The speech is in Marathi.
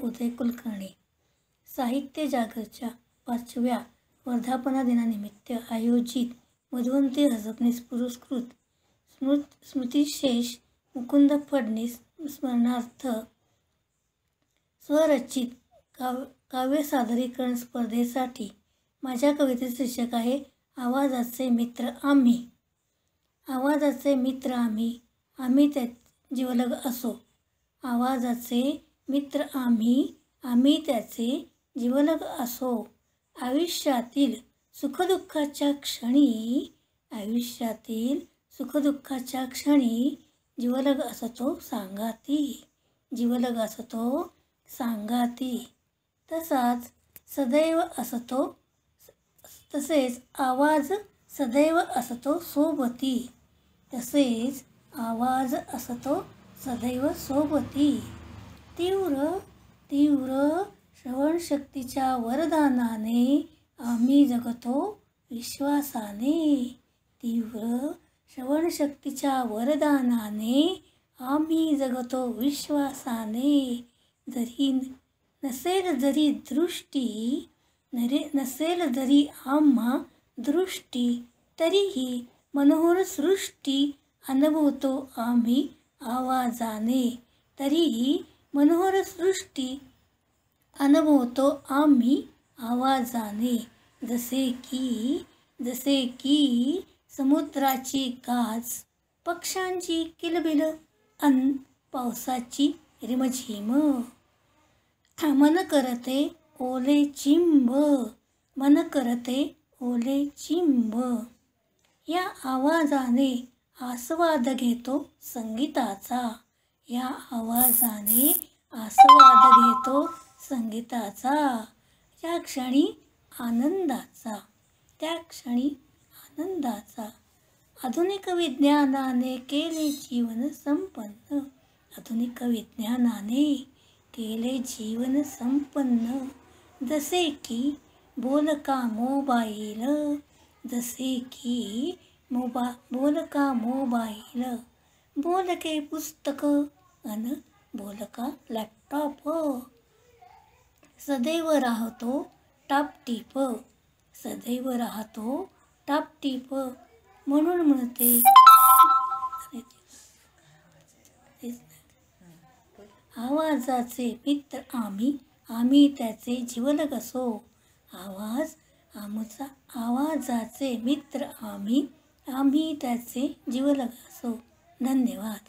उदय कुलकर्णी. साहित्य जागरच्या 5व्या वर्धापनदिनानिमित्त आयोजित मधुवंती हसबनीस पुरस्कृत स्मृतिशेष मुकुंद फडणीस स्मरणार्थ स्वरचित काव्य सादरीकरण स्पर्धेसाठी माझ्या कवितेचे शीर्षक आहे आवाजाचे मित्र आम्ही. आवाजाचे मित्र आम्ही, आम्ही त्या जिवलग असो. आवाजाचे मित्र आम्ही, आम्ही त्याचे जिवलग असो. आयुष्यातील सुखदुःखाच्या क्षणी, आयुष्यातील सुखदुःखाच्या क्षणी जिवलग असतो सांगाती, जिवलग असतो सांगाती. तसेच आवाज सदैव असतो सोबती, तसेच आवाज असतो सदैव सोबती. तीव्र तीव्र श्रवणशक्तीच्या वरदानाने आम्ही जगतो विश्वासाने. तीव्र श्रवणशक्तीच्या वरदानाने आम्ही जगतो विश्वासाने. जरी नसेल जरी दृष्टी, नसेल जरी आम्हा दृष्टी, तरीही मनोहर सृष्टी अनुभवतो आम्ही आवाजाने. तरीही मनोहर सृष्टी अनुभवतो आम्ही आवाजाने. जसे की समुद्राची गाज, पक्ष्यांची किलबिल अन पावसाची रिमझिम. मन करते ओले चिंब, मन करते ओले चिंब. या आवाजाने आस्वाद घेतो संगीताचा, या आवाजाने आस्वाद घेतो संगीताचा. त्या क्षणी आनंदाचा, त्या क्षणी आनंदाचा. आधुनिक विज्ञानाने केले जीवन संपन्न, आधुनिक विज्ञानाने केले जीवन संपन्न. जसे की बोलका मोबाईल, जसे की बोलका मोबाईल. बोलके पुस्तक अन बोलका लॅपटॉप. सदैव राहतो टापटीप, सदैव राहतो टापटीप. म्हणून म्हणते आवाजाचे मित्र आम्ही, आम्ही त्याचे जिवलग असो. आवाजाचे मित्र आम्ही, आम्ही त्याचे जिवलग असो. धन्यवाद.